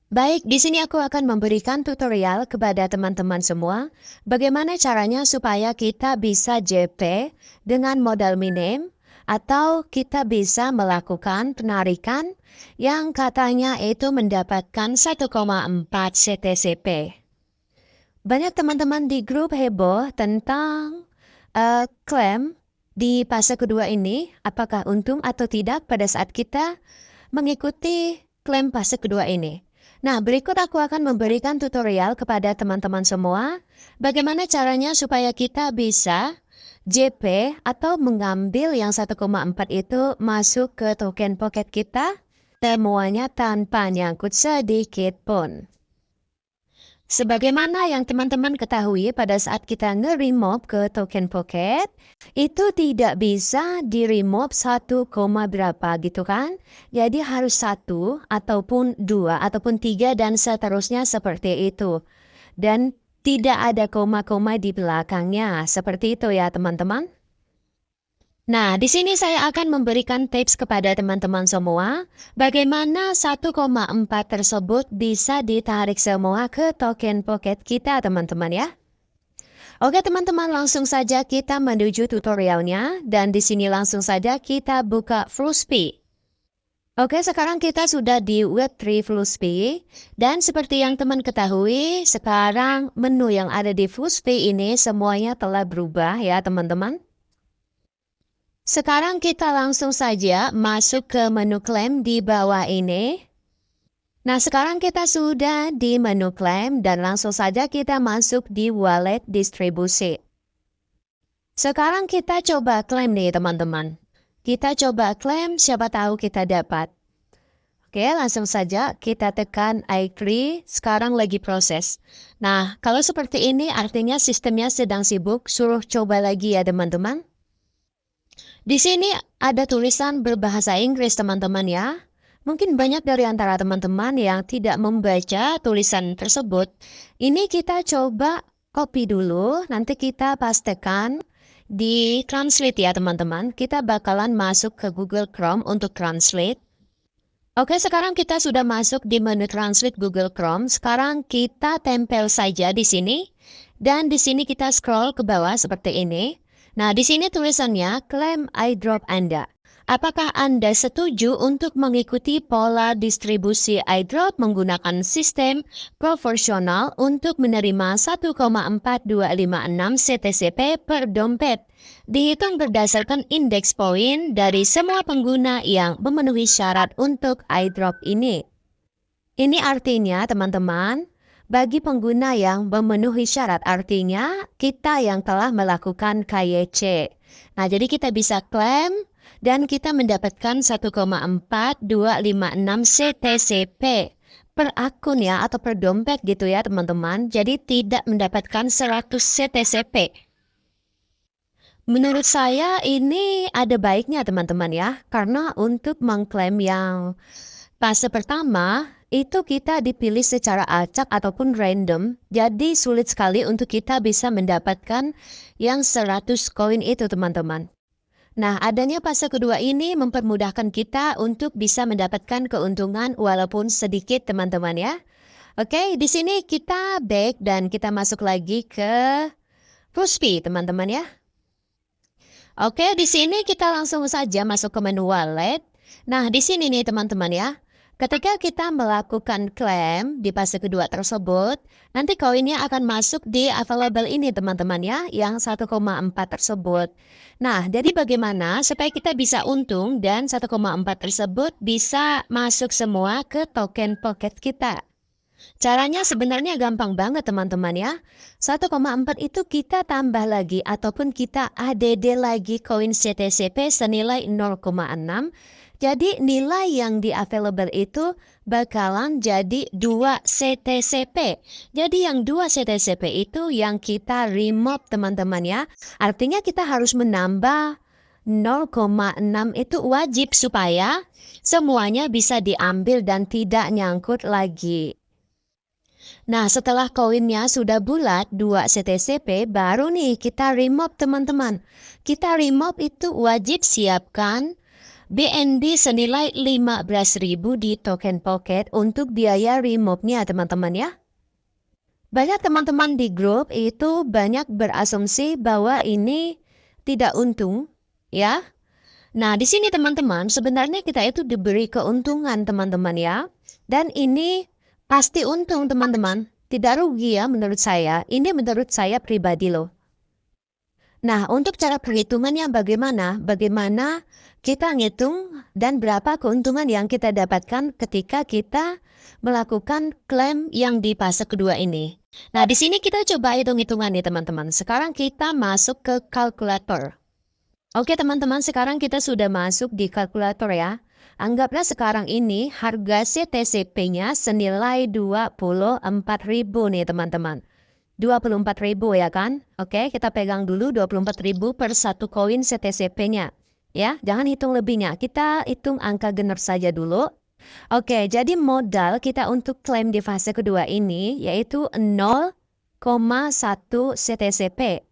Baik, di sini aku akan memberikan tutorial kepada teman-teman semua bagaimana caranya supaya kita bisa JP dengan modal minim atau kita bisa melakukan penarikan yang katanya itu mendapatkan 1,4 CTCP. Banyak teman-teman di grup heboh tentang klaim di fase kedua ini, apakah untung atau tidak pada saat kita mengikuti klaim fase kedua ini. Nah, berikut aku akan memberikan tutorial kepada teman-teman semua bagaimana caranya supaya kita bisa JP atau mengambil yang 1,4 itu masuk ke token pocket kita semuanya tanpa nyangkut sedikit pun. Sebagaimana yang teman-teman ketahui pada saat kita nge-remove ke token pocket, itu tidak bisa di-remove 1, berapa gitu kan. Jadi harus 1 ataupun 2 ataupun 3 dan seterusnya seperti itu. Dan tidak ada koma-koma di belakangnya. Seperti itu ya teman-teman. Nah, di sini saya akan memberikan tips kepada teman-teman semua, bagaimana 1,4 tersebut bisa ditarik semua ke token pocket kita, teman-teman ya. Oke, teman-teman, langsung saja kita menuju tutorialnya, dan di sini langsung saja kita buka Fluspy. Oke, sekarang kita sudah di Web3 Fluspy, dan seperti yang teman ketahui, sekarang menu yang ada di Fluspy ini semuanya telah berubah ya, teman-teman. Sekarang kita langsung saja masuk ke menu klaim di bawah ini. Nah, sekarang kita sudah di menu klaim dan langsung saja kita masuk di wallet distribusi. Sekarang kita coba klaim nih teman-teman. Kita coba klaim, siapa tahu kita dapat. Oke, langsung saja kita tekan I3, sekarang lagi proses. Nah, kalau seperti ini artinya sistemnya sedang sibuk, suruh coba lagi ya teman-teman. Di sini ada tulisan berbahasa Inggris teman-teman ya. Mungkin banyak dari antara teman-teman yang tidak membaca tulisan tersebut. Ini kita coba copy dulu, nanti kita pastekan di translate ya teman-teman. Kita bakalan masuk ke Google Chrome untuk translate. Oke, sekarang kita sudah masuk di menu translate Google Chrome. Sekarang kita tempel saja di sini. Dan di sini kita scroll ke bawah seperti ini. Nah, di sini tulisannya klaim airdrop Anda. Apakah Anda setuju untuk mengikuti pola distribusi airdrop menggunakan sistem proporsional untuk menerima 1,4256 CTCP per dompet? Dihitung berdasarkan indeks poin dari semua pengguna yang memenuhi syarat untuk airdrop ini. Ini artinya, teman-teman, bagi pengguna yang memenuhi syarat, artinya kita yang telah melakukan KYC. Nah, jadi kita bisa klaim dan kita mendapatkan 1,4256 CTCP per akun ya atau per dompet gitu ya teman-teman. Jadi tidak mendapatkan 100 CTCP. Menurut saya ini ada baiknya teman-teman ya. Karena untuk mengklaim yang fase pertama, itu kita dipilih secara acak ataupun random, jadi sulit sekali untuk kita bisa mendapatkan yang 100 koin itu teman-teman. Nah, adanya fase kedua ini mempermudahkan kita untuk bisa mendapatkan keuntungan walaupun sedikit teman-teman ya. Oke, di sini kita back dan kita masuk lagi ke Fluspy teman-teman ya. Oke, di sini kita langsung saja masuk ke menu wallet. Nah, di sini nih teman-teman ya. Ketika kita melakukan klaim di fase kedua tersebut, nanti koinnya akan masuk di available ini teman-teman ya, yang 1,4 tersebut. Nah, jadi bagaimana supaya kita bisa untung dan 1,4 tersebut bisa masuk semua ke token pocket kita? Caranya sebenarnya gampang banget teman-teman ya. 1,4 itu kita tambah lagi ataupun kita ADD lagi koin CTCP senilai 0,6. Jadi nilai yang di available itu bakalan jadi 2 CTCP. Jadi yang 2 CTCP itu yang kita remove teman-teman ya. Artinya kita harus menambah 0,6 itu wajib supaya semuanya bisa diambil dan tidak nyangkut lagi. Nah, setelah koinnya sudah bulat 2 CTCP, baru nih kita remove teman-teman. Kita remove itu wajib siapkan BNB senilai 15.000 di Token Pocket untuk biaya remove-nya teman-teman ya. Banyak teman-teman di grup itu banyak berasumsi bahwa ini tidak untung ya. Nah, di sini teman-teman, sebenarnya kita itu diberi keuntungan teman-teman ya. Dan ini pasti untung teman-teman. Tidak rugi ya menurut saya. Ini menurut saya pribadi loh. Nah, untuk cara perhitungannya bagaimana? Bagaimana kita ngitung dan berapa keuntungan yang kita dapatkan ketika kita melakukan klaim yang di fase kedua ini. Nah, di sini kita coba hitung-hitungan nih teman-teman. Sekarang kita masuk ke kalkulator. Oke teman-teman, sekarang kita sudah masuk di kalkulator ya. Anggaplah sekarang ini harga CTCP-nya senilai 24.000 nih teman-teman. 24.000 ya kan? Oke, kita pegang dulu 24.000 per satu koin CTCP-nya. Ya, jangan hitung lebihnya. Kita hitung angka genap saja dulu. Oke, jadi modal kita untuk klaim di fase kedua ini yaitu 0,1 CTCP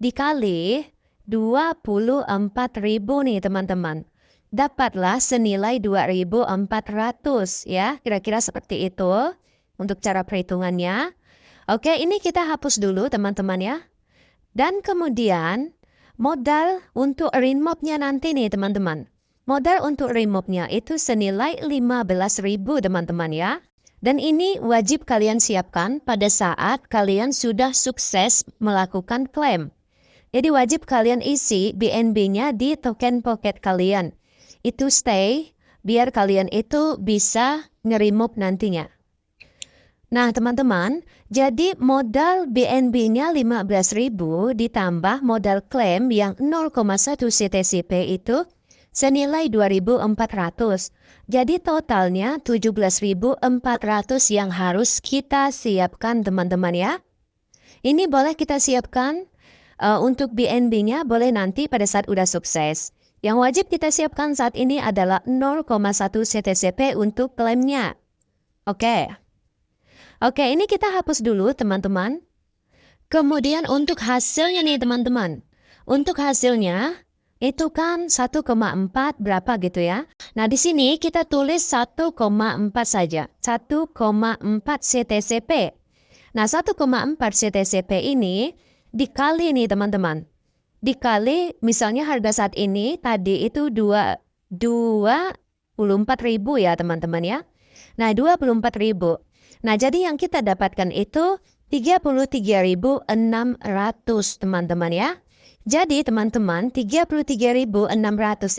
dikali 24.000 nih teman-teman. Dapatlah senilai 2.400 ya, kira-kira seperti itu untuk cara perhitungannya. Oke, ini kita hapus dulu teman-teman ya. Dan kemudian modal untuk remove-nya nanti nih teman-teman. Modal untuk remove-nya itu senilai 15.000 teman-teman ya. Dan ini wajib kalian siapkan pada saat kalian sudah sukses melakukan klaim. Jadi wajib kalian isi BNB-nya di token pocket kalian. Itu stay biar kalian itu bisa nge-remove nantinya. Nah teman-teman, jadi modal BNB-nya 15.000 ditambah modal klaim yang 0,1 CTCP itu senilai 2.400. Jadi totalnya 17.400 yang harus kita siapkan teman-teman ya. Ini boleh kita siapkan untuk BNB-nya boleh nanti pada saat udah sukses. Yang wajib kita siapkan saat ini adalah 0,1 CTCP untuk klaimnya. Oke, ini kita hapus dulu teman-teman. Kemudian untuk hasilnya nih teman-teman. Untuk hasilnya itu kan 1,4 berapa gitu ya. Nah di sini kita tulis 1,4 saja. 1,4 CTCP. Nah 1,4 CTCP ini dikali nih teman-teman. Dikali misalnya harga saat ini tadi itu 24.000 ya teman-teman ya. Nah 24.000. Nah jadi yang kita dapatkan itu 33.600 teman-teman ya. Jadi teman-teman 33.600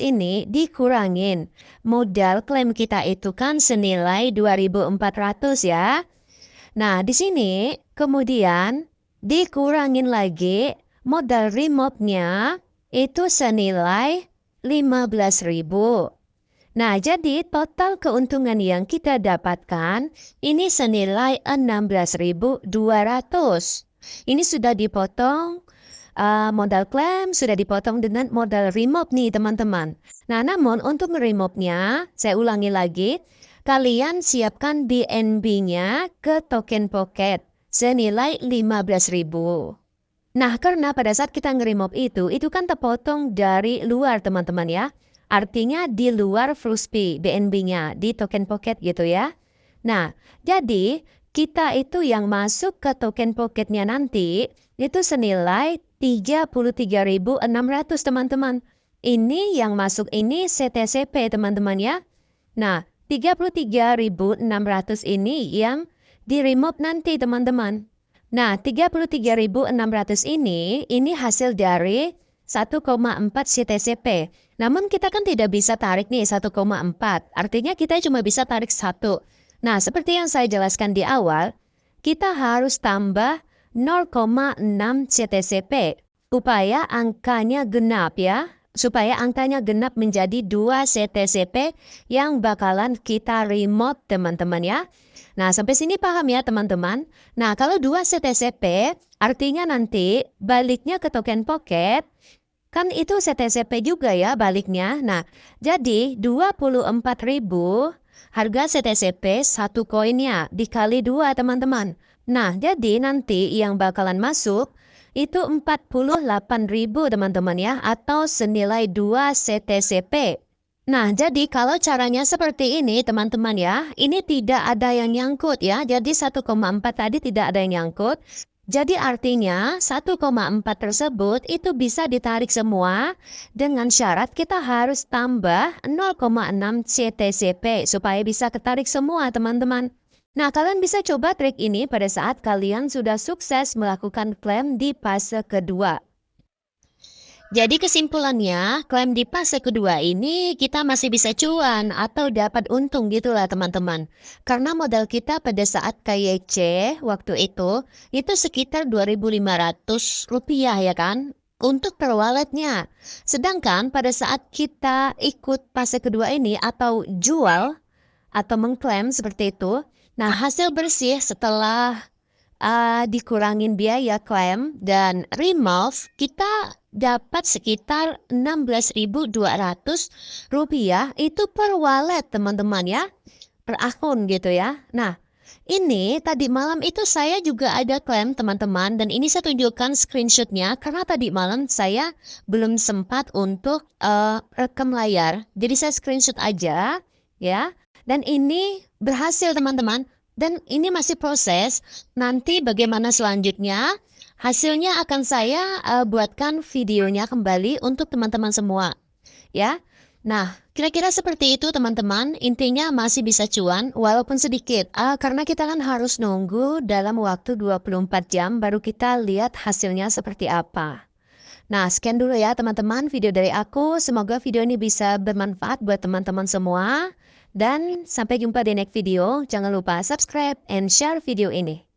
ini dikurangin. Modal klaim kita itu kan senilai 2.400 ya. Nah di sini kemudian dikurangin lagi modal remove-nya itu senilai 15.000. Nah, jadi total keuntungan yang kita dapatkan ini senilai 16.200. Ini sudah dipotong modal klaim, sudah dipotong dengan modal remove nih teman-teman. Nah, namun untuk remove-nya, saya ulangi lagi, kalian siapkan BNB-nya ke token pocket senilai 15.000. Nah, karena pada saat kita nge-remove itu kan terpotong dari luar teman-teman ya. Artinya di luar Fruspi BNB-nya, di token pocket gitu ya. Nah, jadi kita itu yang masuk ke token pocket-nya nanti, itu senilai 33.600 teman-teman. Ini yang masuk ini CTCP teman-teman ya. Nah, 33.600 ini yang di-remove nanti teman-teman. Nah, 33.600 ini hasil dari 1,4 CTCP. Namun kita kan tidak bisa tarik nih 1,4. Artinya kita cuma bisa tarik 1. Nah, seperti yang saya jelaskan di awal, kita harus tambah 0,6 CTCP supaya angkanya genap ya. Supaya angkanya genap menjadi 2 CTCP yang bakalan kita remove teman-teman ya. Nah, sampai sini paham ya teman-teman? Nah, kalau 2 CTCP, artinya nanti baliknya ke token pocket, kan itu CTCP juga ya baliknya. Nah, jadi 24.000 harga CTCP 1 koinnya dikali 2 teman-teman. Nah, jadi nanti yang bakalan masuk itu 48.000 teman-teman ya, atau senilai 2 CTCP. Nah, jadi kalau caranya seperti ini teman-teman ya, ini tidak ada yang nyangkut ya. Jadi 1,4 tadi tidak ada yang nyangkut. Jadi artinya 1,4 tersebut itu bisa ditarik semua dengan syarat kita harus tambah 0,6 CTCP supaya bisa ketarik semua teman-teman. Nah, kalian bisa coba trik ini pada saat kalian sudah sukses melakukan klaim di fase kedua. Jadi kesimpulannya, klaim di fase kedua ini kita masih bisa cuan atau dapat untung gitulah teman-teman. Karena modal kita pada saat KYC waktu itu sekitar 2.500 rupiah ya kan? Untuk per walletnya. Sedangkan pada saat kita ikut fase kedua ini atau jual atau mengklaim seperti itu, nah hasil bersih setelah dikurangin biaya klaim dan remove, kita dapat sekitar 16.200 rupiah itu per wallet teman-teman ya, per akun gitu ya. Nah, ini tadi malam itu saya juga ada klaim teman-teman dan ini saya tunjukkan screenshotnya karena tadi malam saya belum sempat untuk rekam layar. Jadi saya screenshot aja ya. Dan ini berhasil teman-teman. Dan ini masih proses. Nanti bagaimana selanjutnya? Hasilnya akan saya buatkan videonya kembali untuk teman-teman semua. Ya. Nah, kira-kira seperti itu teman-teman. Intinya masih bisa cuan walaupun sedikit. Karena kita kan harus nunggu dalam waktu 24 jam baru kita lihat hasilnya seperti apa. Nah, sekian dulu ya teman-teman video dari aku. Semoga video ini bisa bermanfaat buat teman-teman semua. Dan sampai jumpa di next video. Jangan lupa subscribe and share video ini.